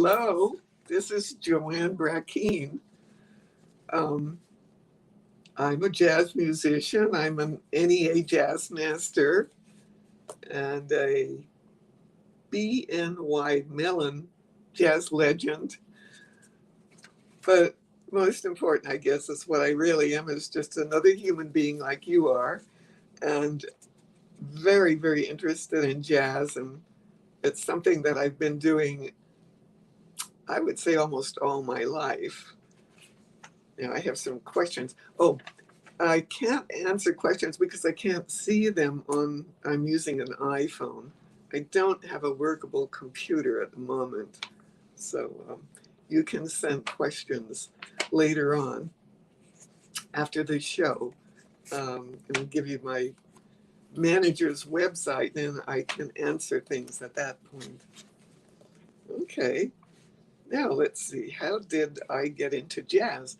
Hello, this is Joanne Brackeen. Um, I'm a jazz musician. I'm an NEA jazz master and a BNY Mellon jazz legend. But most important, I guess, is what I really am is just another human being like you are, and very, very interested in jazz. And it's something that I've been doing, I would say, almost all my life. Now, I have some questions. Oh, I can't answer questions because I can't see them I'm using an iPhone. I don't have a workable computer at the moment. So you can send questions later on after the show. And give you my manager's website, and I can answer things at that point. Okay, now let's see. How did I get into jazz?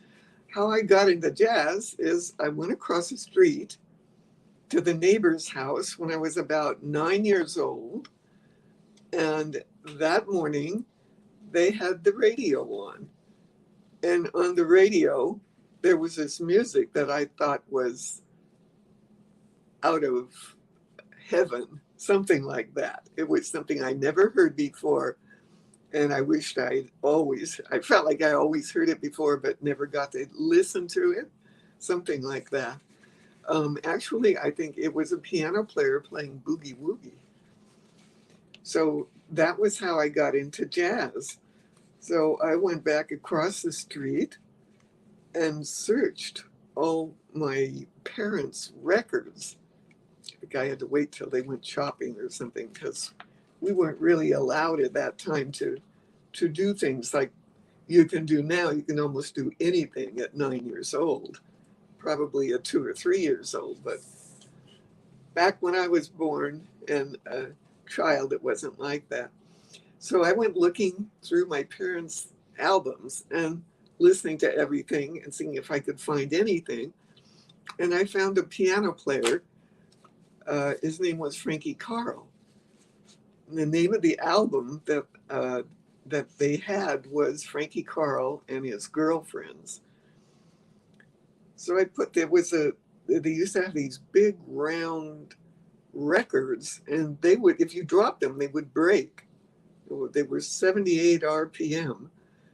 How I got into jazz is I went across the street to the neighbor's house when I was about 9 years old. And that morning, they had the radio on. And on the radio, there was this music that I thought was out of heaven, something like that. It was something I never heard before. And I wished I felt like I always heard it before, but never got to listen to it, something like that. Actually, I think it was a piano player playing boogie woogie. So that was how I got into jazz. So I went back across the street and searched all my parents' records. I think I had to wait till they went shopping or something because we weren't really allowed at that time to do things like you can do now. You can almost do anything at 9 years old, probably at 2 or 3 years old. But back when I was born and a child, it wasn't like that. So I went looking through my parents' albums and listening to everything and seeing if I could find anything. And I found a piano player. His name was Frankie Carl. The name of the album that they had was Frankie Carl and His Girlfriends. So they used to have these big round records, and they would, if you dropped them, they would break. They were 78 RPM.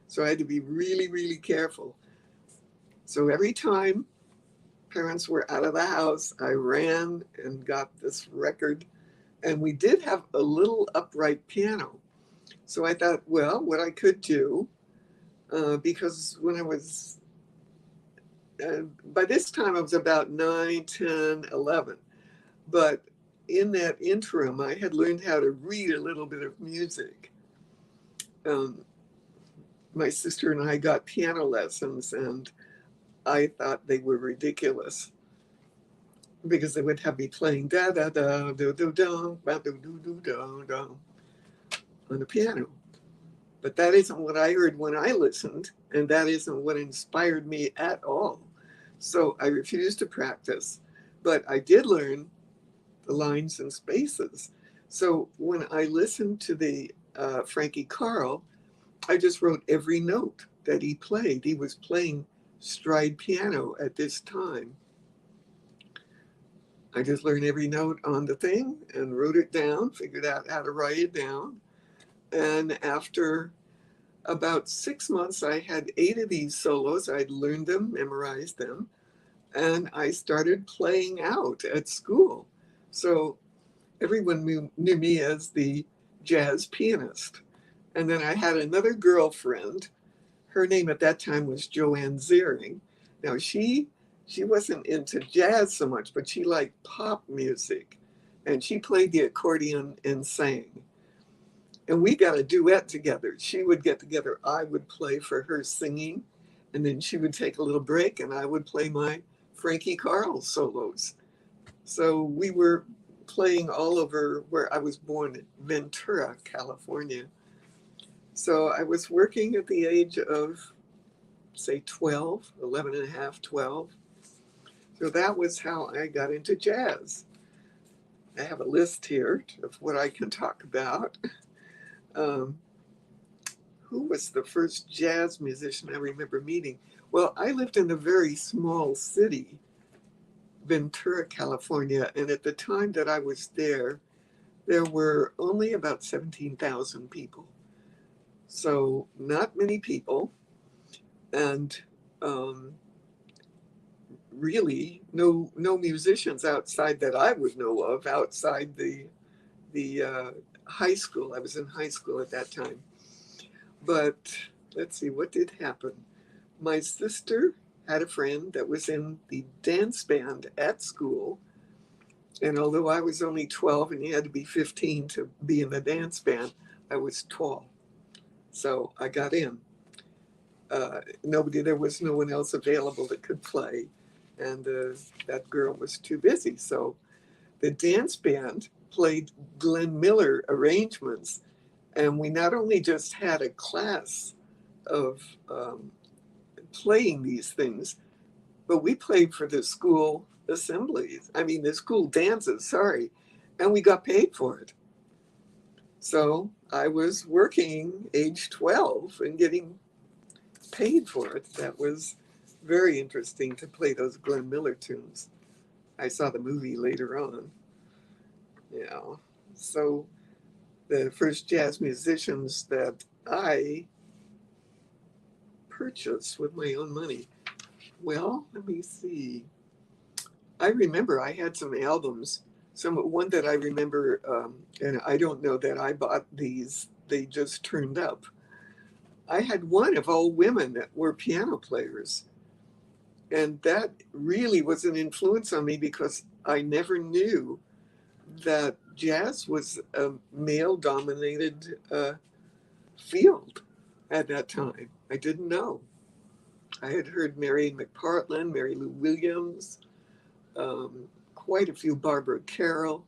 So I had to be really, really careful. So every time parents were out of the house, I ran and got this record. And we did have a little upright piano. So I thought, well, what I could do, because when I was, by this time I was about 9, 10, 11. But in that interim, I had learned how to read a little bit of music. My sister and I got piano lessons, and I thought they were ridiculous because they would have me playing da da da do do do ba do do do do do on the piano. But that isn't what I heard when I listened, and that isn't what inspired me at all. So I refused to practice, but I did learn the lines and spaces. So when I listened to the Frankie Carl, I just wrote every note that he played. He was playing stride piano at this time. I just learned every note on the thing and wrote it down, figured out how to write it down. And after about 6 months, I had 8 of these solos. I'd learned them, memorized them, and I started playing out at school. So everyone knew me as the jazz pianist. And then I had another girlfriend. Her name at that time was Joanne. Now she wasn't into jazz so much, but she liked pop music. And she played the accordion and sang. And we got a duet together. She would get together, I would play for her singing, and then she would take a little break and I would play my Frankie Carl solos. So we were playing all over where I was born in Ventura, California. So I was working at the age of, say, 12, 11 and a half, 12. So that was how I got into jazz. I have a list here of what I can talk about. Who who was the first jazz musician I remember meeting? Well, I lived in a very small city, Ventura, California, and at the time that I was there were only about 17,000 people. So not many people, and um, really no musicians outside that I would know of outside the high school. I was in high school at that time. But let's see, what did happen? My sister had a friend that was in the dance band at school. And although I was only 12 and you had to be 15 to be in the dance band, I was tall. So I got in. There was no one else available that could play. And that girl was too busy. So the dance band played Glenn Miller arrangements. And we not only just had a class of playing these things, but we played for the school assemblies. I mean, the school dances, sorry. And we got paid for it. So I was working age 12 and getting paid for it. That was very interesting to play those Glenn Miller tunes. I saw the movie later on. Yeah. So the first jazz musicians that I purchased with my own money. Well, let me see. I remember I had some albums. One that I remember, and I don't know that I bought these. They just turned up. I had one of all women that were piano players. And that really was an influence on me because I never knew that jazz was a male dominated field at that time. I didn't know. I had heard Mary McPartland, Mary Lou Williams, quite a few Barbara Carroll,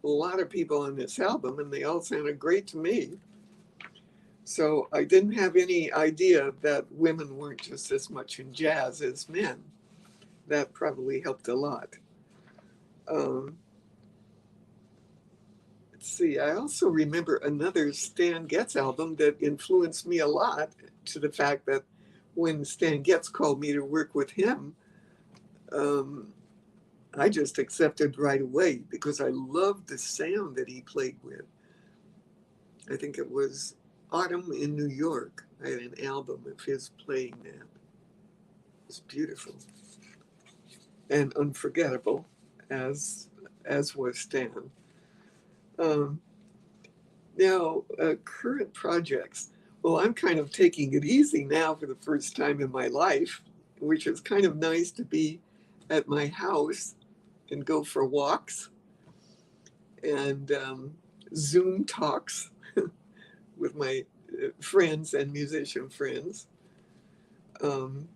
a lot of people on this album, and they all sounded great to me. So I didn't have any idea that women weren't just as much in jazz as men. That probably helped a lot. Um, let's see, I also remember another Stan Getz album that influenced me a lot, to the fact that when Stan Getz called me to work with him, um, I just accepted right away because I loved the sound that he played with. I think it was Autumn in New York. I had an album of his playing that. It was beautiful and unforgettable, as was Stan. Um, now, current projects. Well, I'm kind of taking it easy now for the first time in my life, which is kind of nice to be at my house and go for walks and Zoom talks with my friends and musician friends. Um,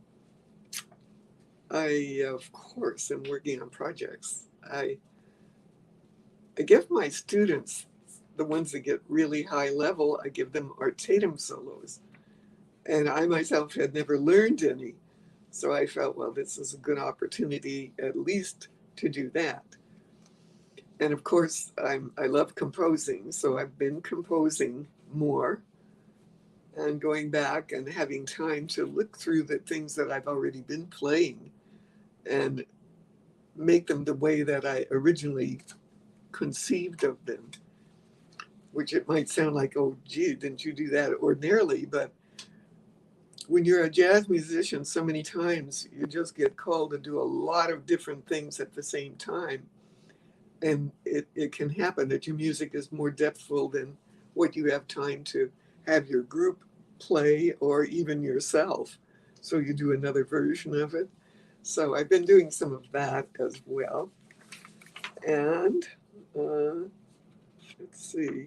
of course, am working on projects. I give my students, the ones that get really high level, I give them Artatum solos. And I myself had never learned any. So I felt, well, this is a good opportunity at least to do that. And of course, I love composing. So I've been composing more and going back and having time to look through the things that I've already been playing and make them the way that I originally conceived of them, which it might sound like, oh, gee, didn't you do that ordinarily? But when you're a jazz musician, so many times you just get called to do a lot of different things at the same time. And it can happen that your music is more depthful than what you have time to have your group play or even yourself. So you do another version of it. So I've been doing some of that as well. And let's see.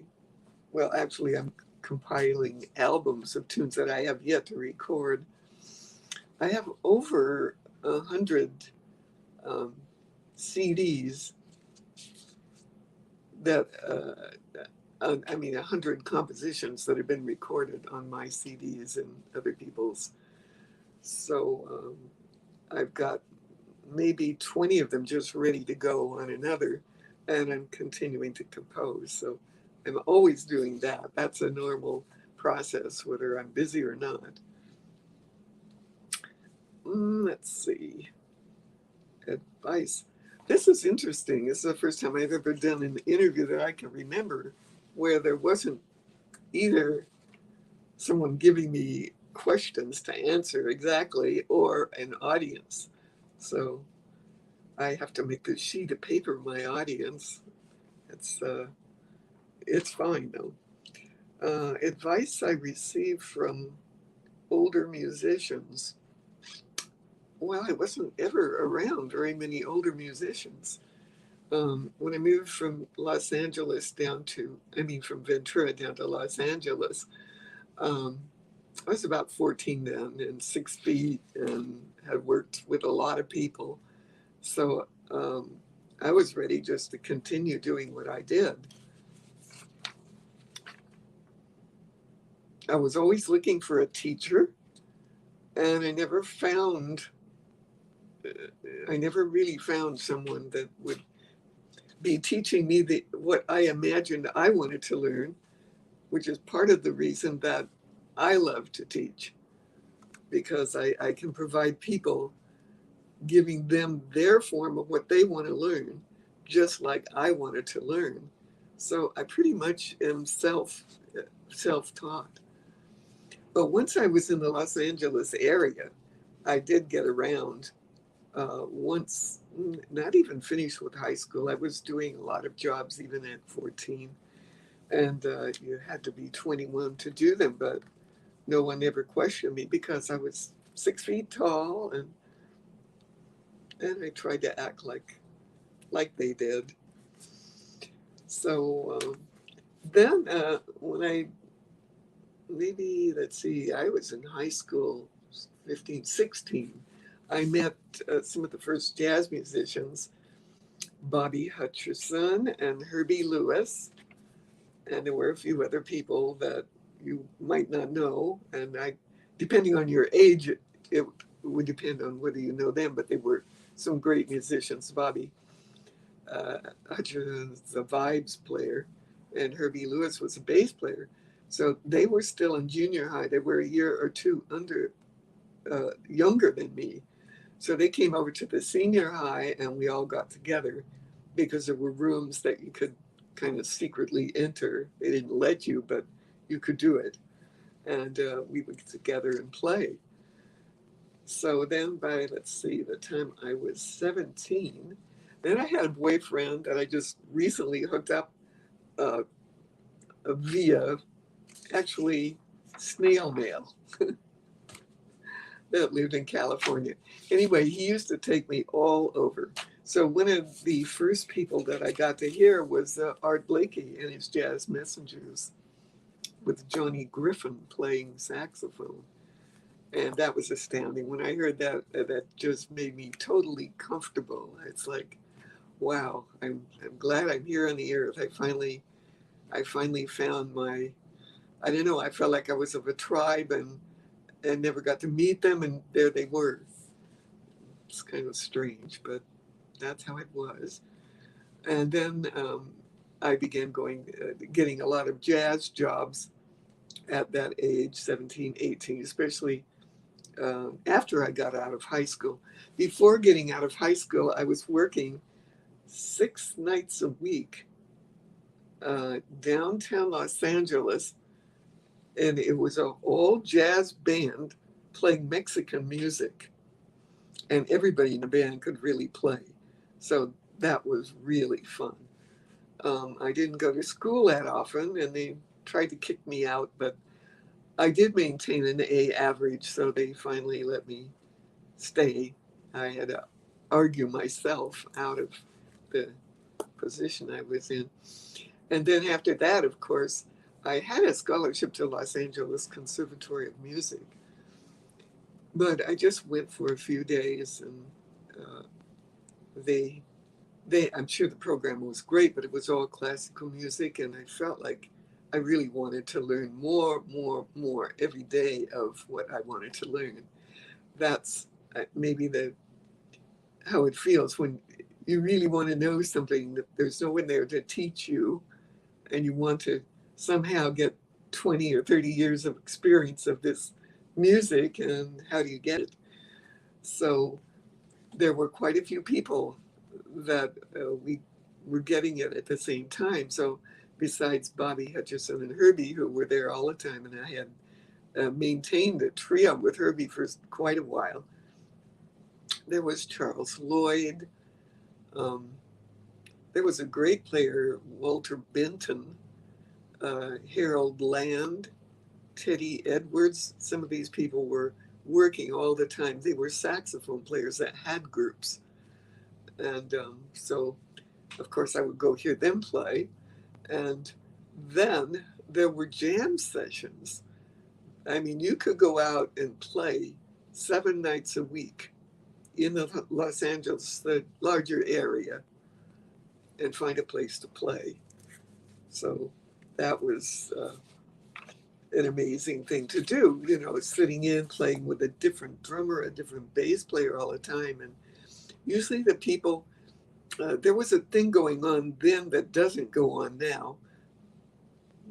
Well, actually, I'm compiling albums of tunes that I have yet to record. I have over 100 CDs that, 100 compositions that have been recorded on my CDs and other people's. So I've got maybe 20 of them just ready to go on another, and I'm continuing to compose. So I'm always doing that. That's a normal process, whether I'm busy or not. Let's see. Advice. This is interesting. This is the first time I've ever done an interview that I can remember where there wasn't either someone giving me questions to answer exactly or an audience. So I have to make a sheet of paper my audience. It's fine though. Advice I received from older musicians. Well, I wasn't ever around very many older musicians. When I moved from Los Angeles from Ventura down to Los Angeles, um, I was about 14 then and 6 feet and had worked with a lot of people. So I was ready just to continue doing what I did. I was always looking for a teacher, and I never really found someone that would be teaching me what I imagined I wanted to learn, which is part of the reason that I love to teach, because I can provide people, giving them their form of what they want to learn, just like I wanted to learn. So I pretty much am self-taught. But once I was in the Los Angeles area, I did get around. Once, not even finished with high school, I was doing a lot of jobs even at 14. And you had to be 21 to do them, but no one ever questioned me because I was 6 feet tall, and I tried to act like they did. So then when I was in high school, 15, 16, I met some of the first jazz musicians, Bobby Hutcherson and Herbie Lewis, and there were a few other people that you might not know. And depending on your age, it would depend on whether you know them, but they were some great musicians. Bobby Hutcherson was a vibes player, and Herbie Lewis was a bass player. So they were still in junior high. They were a year or two younger than me. So they came over to the senior high, and we all got together because there were rooms that you could kind of secretly enter. They didn't let you, but you could do it. And we would get together and play. So then by, the time I was 17, then I had a boyfriend that I just recently hooked up via actually snail mail that lived in California. Anyway, he used to take me all over. So one of the first people that I got to hear was Art Blakey and his Jazz Messengers with Johnny Griffin playing saxophone. And that was astounding. When I heard that, that just made me totally comfortable. It's like, wow, I'm glad I'm here on the earth. I finally found I don't know, I felt like I was of a tribe and never got to meet them, and there they were. It's kind of strange, but that's how it was. And then I began getting a lot of jazz jobs at that age, 17, 18, especially after I got out of high school. Before getting out of high school, I was working 6 nights a week downtown Los Angeles, and it was an all jazz band playing Mexican music, and everybody in the band could really play. So that was really fun. I didn't go to school that often, and they tried to kick me out, but I did maintain an A average, so they finally let me stay. I had to argue myself out of the position I was in. And then after that, of course, I had a scholarship to Los Angeles Conservatory of Music, but I just went for a few days, and they I'm sure the program was great, but it was all classical music, and I felt like I really wanted to learn more every day of what I wanted to learn. That's maybe how it feels when you really want to know something that there's no one there to teach you, and you want to somehow get 20 or 30 years of experience of this music, and how do you get it? So there were quite a few people that we were getting it at the same time. So besides Bobby Hutcherson and Herbie, who were there all the time, and I had maintained a trio with Herbie for quite a while, there was Charles Lloyd. Um, there was a great player, Walter Benton, Harold Land, Teddy Edwards. Some of these people were working all the time. They were saxophone players that had groups. And so, of course, I would go hear them play. And then there were jam sessions. I mean, you could go out and play 7 nights a week in the Los Angeles, the larger area, and find a place to play. So that was an amazing thing to do, you know, sitting in, playing with a different drummer, a different bass player all the time. And usually the people, there was a thing going on then that doesn't go on now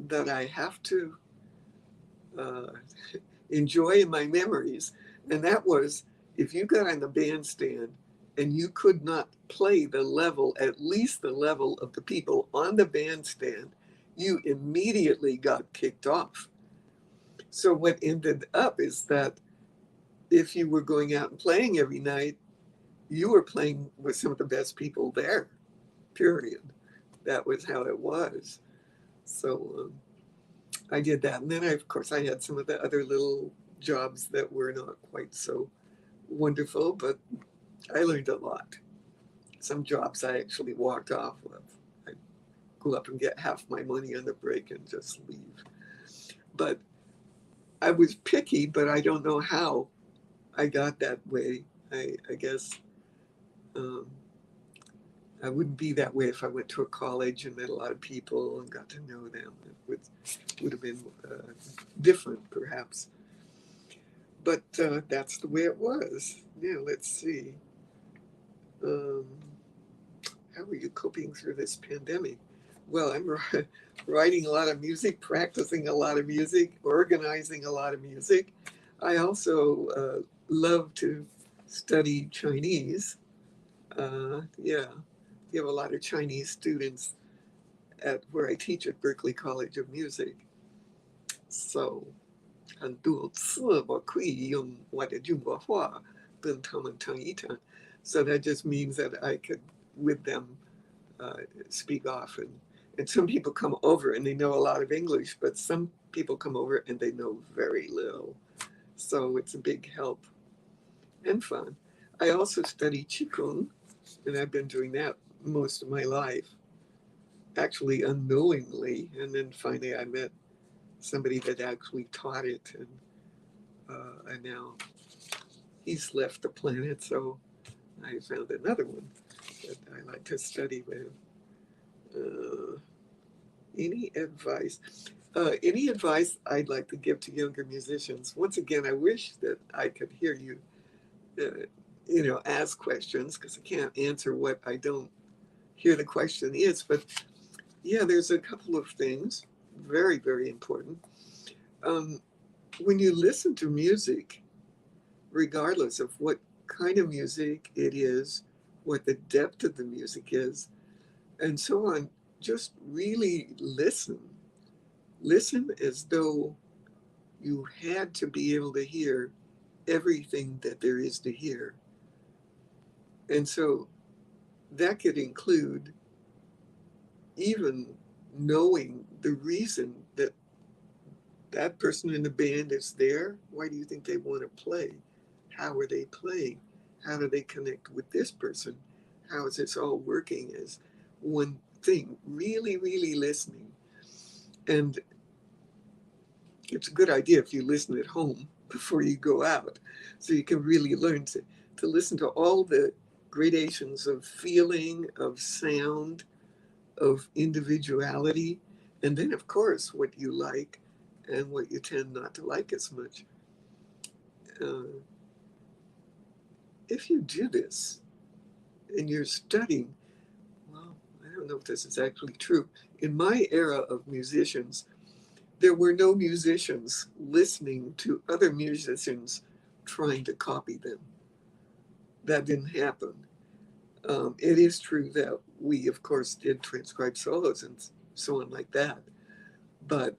that I have to uh, enjoy in my memories. And that was if you got on the bandstand and you could not play the level, at least the level of the people on the bandstand, you immediately got kicked off. So what ended up is that if you were going out and playing every night, you were playing with some of the best people there, period. That was how it was. So I did that. And then, of course, I had some of the other little jobs that were not quite so wonderful, but I learned a lot. Some jobs I actually walked off of. I'd go up and get half my money on the break and just leave. But I was picky, but I don't know how I got that way. I guess um, I wouldn't be that way if I went to a college and met a lot of people and got to know them. Would have been different, perhaps. But that's the way it was. Yeah, let's see. Um, how are you coping through this pandemic? Well, I'm writing a lot of music, practicing a lot of music, organizing a lot of music. I also love to study Chinese. Yeah, you have a lot of Chinese students at where I teach at Berklee College of Music. So 很多次我可以用我的中国话跟他们谈一谈. So that just means that I could, with them, speak often. And some people come over and they know a lot of English, but some people come over and they know very little. So it's a big help and fun. I also study Qigong, and I've been doing that most of my life, actually unknowingly. And then finally I met somebody that actually taught it, and now he's left the planet, so I found another one that I like to study with. Any advice? Any advice I'd like to give to younger musicians? Once again, I wish that I could hear you, ask questions, because I can't answer what I don't hear the question is. But yeah, there's a couple of things, very, very important. When you listen to music, regardless of what kind of music it is, what the depth of the music is, and so on, just really listen. Listen as though you had to be able to hear everything that there is to hear. And so that could include even knowing the reason that that person in the band is there. Why do you think they want to play? How are they playing? How do they connect with this person? How is this all working as one thing? Really, really listening. And it's a good idea if you listen at home before you go out, so you can really learn to listen to all the gradations of feeling, of sound, of individuality, and then, of course, what you like and what you tend not to like as much. If you do this and you're studying, well, I don't know if this is actually true. In my era of musicians, there were no musicians listening to other musicians trying to copy them. That didn't happen. It is true that we, of course, did transcribe solos and so on like that. But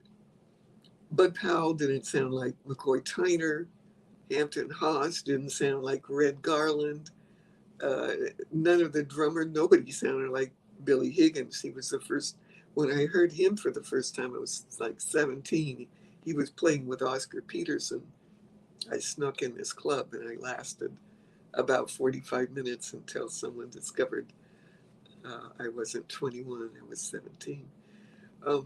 Bud Powell didn't sound like McCoy Tyner. Hampton Haas didn't sound like Red Garland. Uh, None of the drummer, nobody sounded like Billy Higgins. He was the first, when I heard him for the first time, I was like 17. He was playing with Oscar Peterson. I snuck in this club and I lasted about 45 minutes until someone discovered I wasn't 21, I was 17. Um,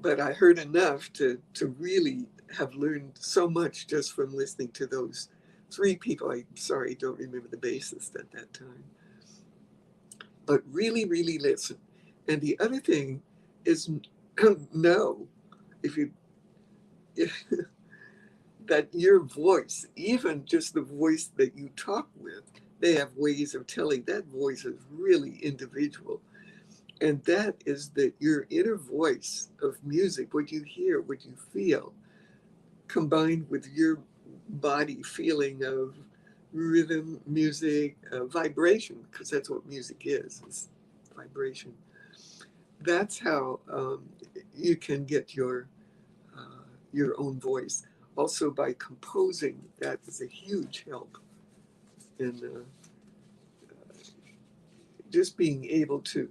but I heard enough to really have learned so much just from listening to those three people. I'm sorry, don't remember the bassist at that time. But really, really listen. And the other thing is know if you if, that your voice, even just the voice that you talk with, they have ways of telling that voice is really individual. And that is that your inner voice of music, what you hear, what you feel, combined with your body feeling of rhythm, music, vibration, because that's what music is vibration. That's how you can get your own voice. Also, by composing, that is a huge help in just being able to.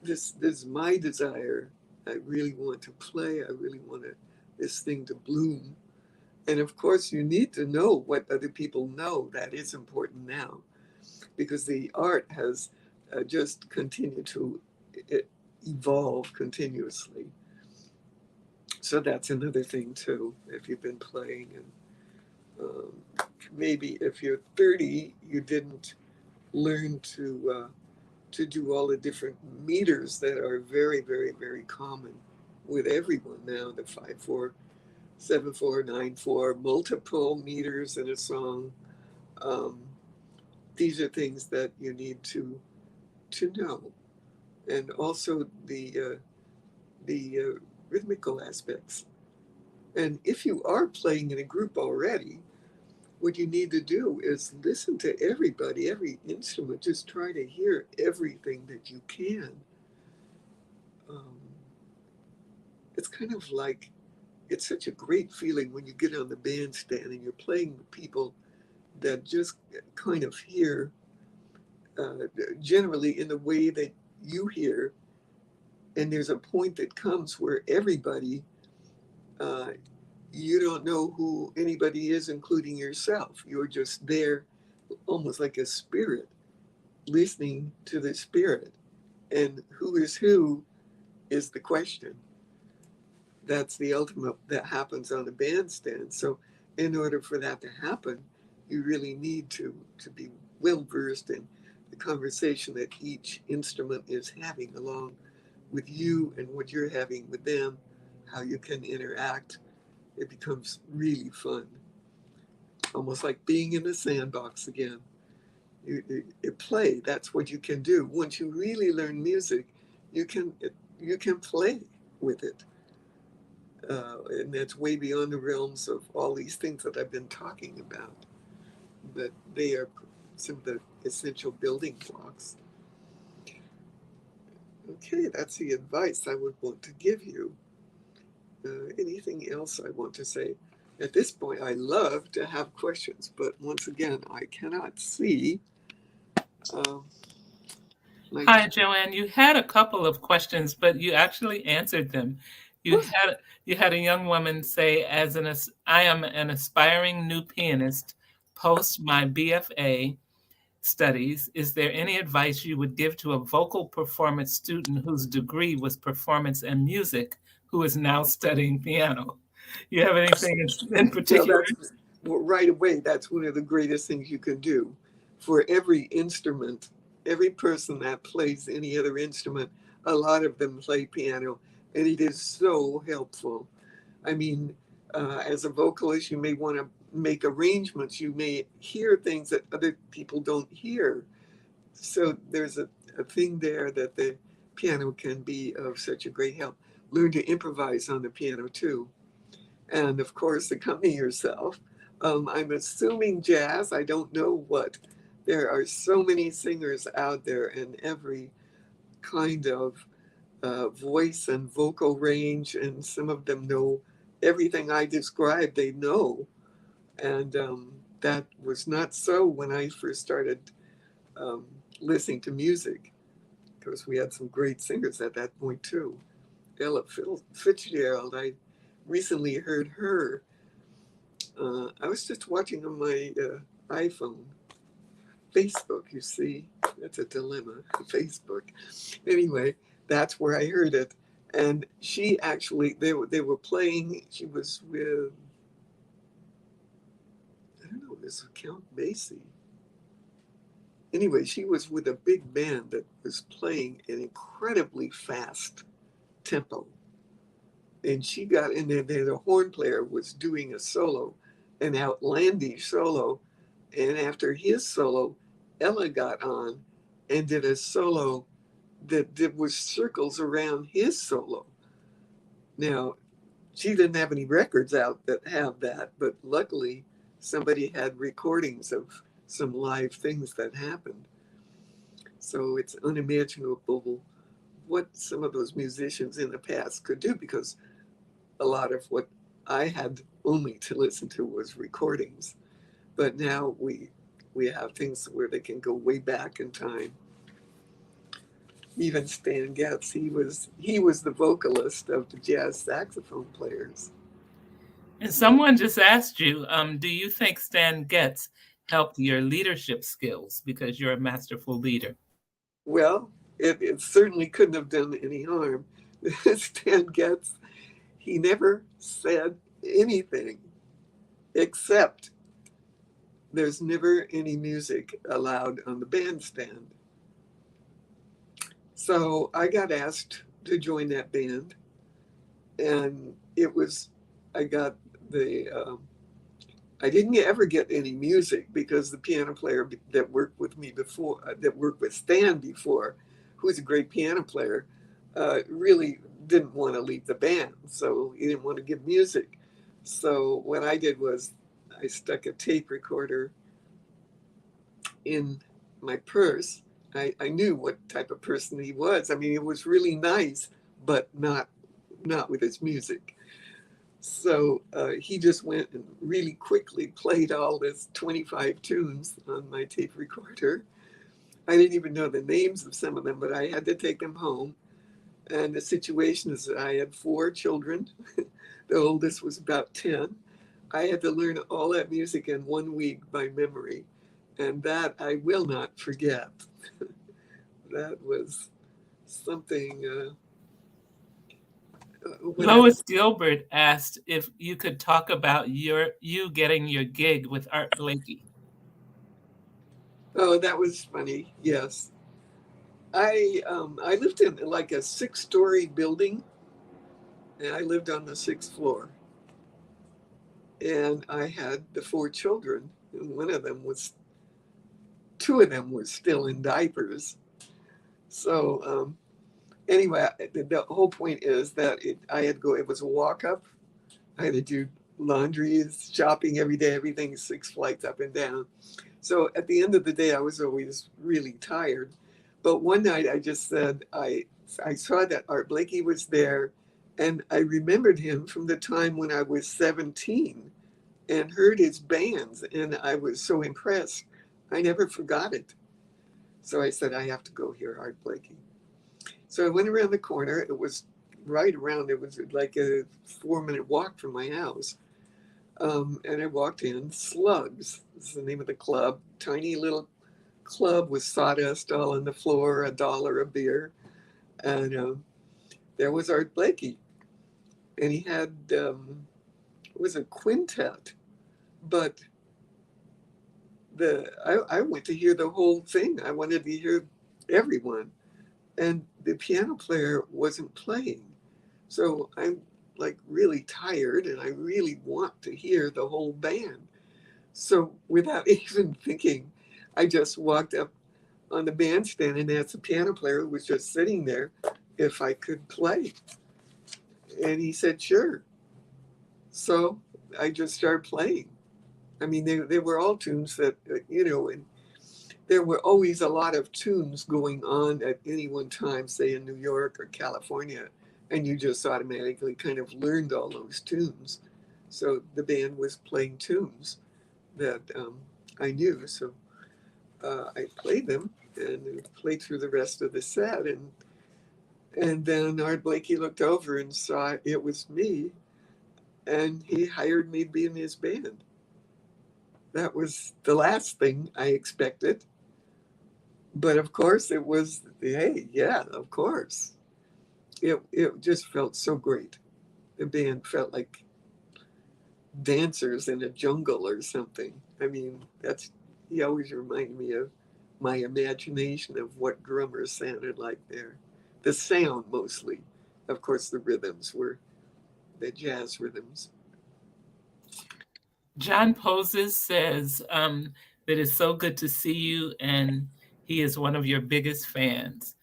This is my desire. I really want to play. I really want this thing to bloom. And of course, you need to know what other people know. That is important now, because the art has just continued to evolve continuously. So that's another thing too. If you've been playing, and maybe if you're 30, you didn't learn to do all the different meters that are very, very, very common with everyone now. The 5/4, 7/4, 9/4, multiple meters in a song. Um, these are things that you need to know, and also the rhythmical aspects. And if you are playing in a group already, what you need to do is listen to everybody, every instrument. Just try to hear everything that you can. Um, it's kind of like, it's such a great feeling when you get on the bandstand and you're playing with people that just kind of hear generally in the way that you hear. And there's a point that comes where everybody, uh, you don't know who anybody is, including yourself. You're just there almost like a spirit, listening to the spirit. And who is the question. That's the ultimate that happens on the bandstand. So in order for that to happen, you really need to be well versed in the conversation that each instrument is having along with you and what you're having with them, how you can interact. It becomes really fun, almost like being in the sandbox again. You play. That's what you can do. Once you really learn music, you can you can play with it, and that's way beyond the realms of all these things that I've been talking about. But they are some of the essential building blocks. Okay, that's the advice I would want to give you. Anything else I want to say? At this point, I love to have questions, but once again, I cannot see um, my. Hi, Joanne. You had a couple of questions, but you actually answered them. You Oh, had you had a young woman say, I am an aspiring new pianist post my BFA studies. Is there any advice you would give to a vocal performance student whose degree was performance and music who is now studying piano? You have anything in well, particular? that's well, right away. That's one of the greatest things you can do for every instrument. Every person that plays any other instrument, a lot of them play piano, and it is so helpful. I mean, as a vocalist, you may want to make arrangements. You may hear things that other people don't hear. So there's a thing there that the piano can be of such a great help. learn to improvise on the piano too. And of course, accompany yourself. I'm assuming jazz. I don't know what. There are so many singers out there in every kind of voice and vocal range, and some of them know everything I described, they know. And that was not so when I first started um, listening to music. Of course, we had some great singers at that point too. Ella Fitzgerald, I recently heard her. I was just watching on my iPhone, Facebook, you see. That's a dilemma, Facebook. Anyway, that's where I heard it. And she actually, they were playing, she was with, I don't know, it was Count Basie. Anyway, she was with a big band that was playing an incredibly fast tempo. And she got in there, the horn player was doing a solo, an outlandish solo. And after his solo, Ella got on and did a solo that was circles around his solo. Now, she didn't have any records out that have that, but luckily somebody had recordings of some live things that happened. So it's unimaginable what some of those musicians in the past could do, because a lot of what I had only to listen to was recordings. But now we have things where they can go way back in time. Even Stan Getz, he was the vocalist of the jazz saxophone players. And someone just asked you, do you think Stan Getz helped your leadership skills because you're a masterful leader? Well, it certainly couldn't have done any harm. Stan Getz, he never said anything except there's never any music allowed on the bandstand. So I got asked to join that band, and it was, I got the, I didn't ever get any music because the piano player that worked with me before, that worked with Stan before, who's a great piano player, really didn't want to leave the band. So he didn't want to give music. So what I did was I stuck a tape recorder in my purse. I knew what type of person he was. I mean, it was really nice, but not with his music. So he just went and really quickly played all this 25 tunes on my tape recorder. I didn't even know the names of some of them, but I had to take them home. And the situation is that I had 4 children. The oldest was about 10. I had to learn all that music in 1 week by memory. And that I will not forget. That was something. Lois Gilbert asked if you could talk about you getting your gig with Art Blakey. Oh, that was funny. Yes, I lived in like a 6-story building, and I lived on the 6th floor. And I had the 4 children, and 2 of them were still in diapers. So anyway, the whole point is that I had to go. It was a walk up. I had to do laundry, shopping every day, everything 6 flights up and down. So at the end of the day, I was always really tired. But one night I just said, I saw that Art Blakey was there, and I remembered him from the time when I was 17 and heard his bands, and I was so impressed. I never forgot it. So I said, I have to go hear Art Blakey. So I went around the corner. It was right around, it was like a 4-minute walk from my house. And I walked in. Slugs is the name of the club. Tiny little club with sawdust all on the floor, $1 a beer. And there was Art Blakey. And he had, it was a quintet. But I went to hear the whole thing. I wanted to hear everyone. And the piano player wasn't playing. So I'm like really tired and I really want to hear the whole band. So without even thinking, I just walked up on the bandstand and asked the piano player who was just sitting there if I could play. And he said, sure. So I just started playing. I mean, they were all tunes that, and there were always a lot of tunes going on at any one time, say in New York or California, and you just automatically kind of learned all those tunes. So the band was playing tunes that I knew. So I played them and played through the rest of the set. And then Art Blakey looked over and saw it was me, and he hired me to be in his band. That was the last thing I expected. But of course, it was, hey, yeah, of course. It just felt so great. The band felt like dancers in a jungle or something. I mean, he always reminded me of my imagination of what drummers sounded like there. The sound mostly. Of course, the rhythms were the jazz rhythms. John Poses says that it's so good to see you, and he is one of your biggest fans,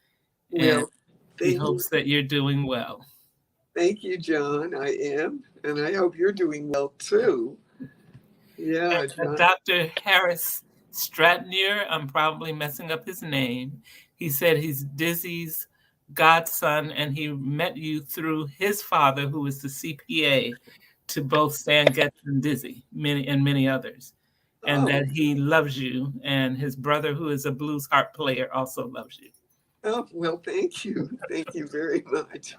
and Well, he thank you. hopes that you're doing well. Thank you, John. I am. And I hope you're doing well too. Yeah, John. Dr. Harris Stratnier, I'm probably messing up his name. He said he's Dizzy's godson, and he met you through his father, who is the CPA to both Stan Getz and Dizzy, many others, and Oh, that he loves you, and his brother, who is a blues harp player, also loves you. oh, well, thank you. Thank you very much.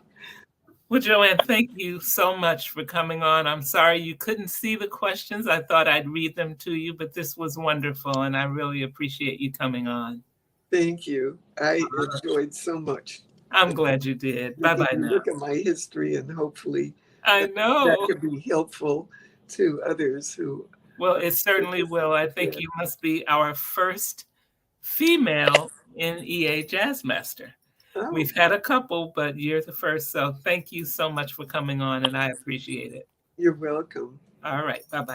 Well, Joanne, thank you so much for coming on. I'm sorry you couldn't see the questions. I thought I'd read them to you, but this was wonderful, and I really appreciate you coming on. Thank you. I enjoyed so much. I'm glad you did. Making Bye-bye me now. look at my history, and hopefully I that know. could be helpful to others who. Well, it certainly will. I think Yeah. you must be our first female NEA Jazz Master. Oh, We've had a couple, but you're the first. So thank you so much for coming on, and I appreciate it. you're welcome. All right. Bye-bye.